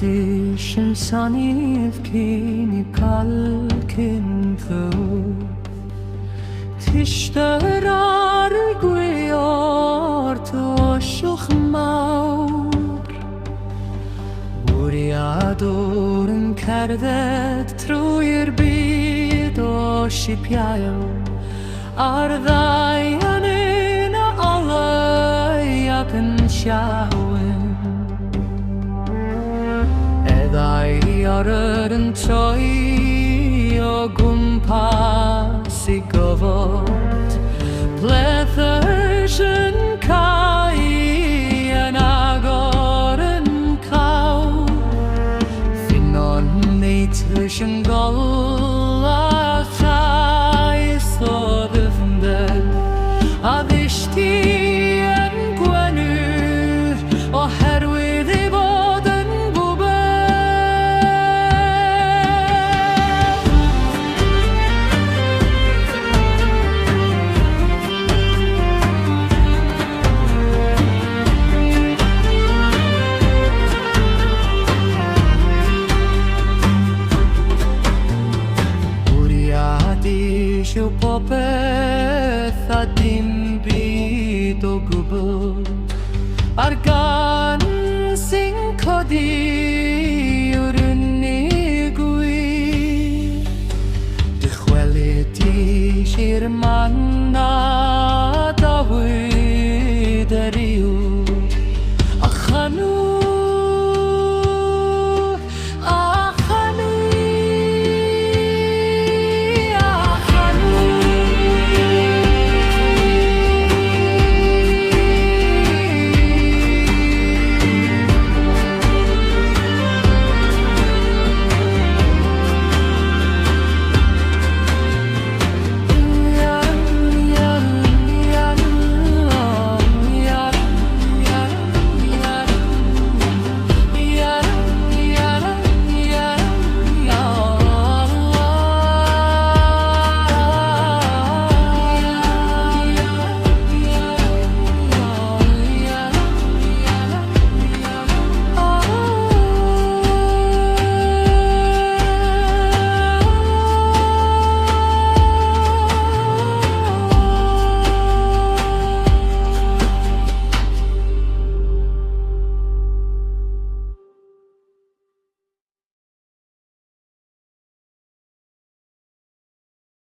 Shanif kini kalkin thu Tishtarar gwior to shukhmaur Buriadorn kardet truir bid o shipjajo Ardhajanina allajapen sjawin Arren troi o gwmpas I gofod Blethers yn cau yn agor yn caw Finon neitys yn gola chais o ddyfnder A ddysdi yn gwenwyr oherwydd I fod yn Siw popeth a dim byd o gwbl A'r gan sy'n codi yw'r unig wir Dychwelyd i'r man a dawyd eriw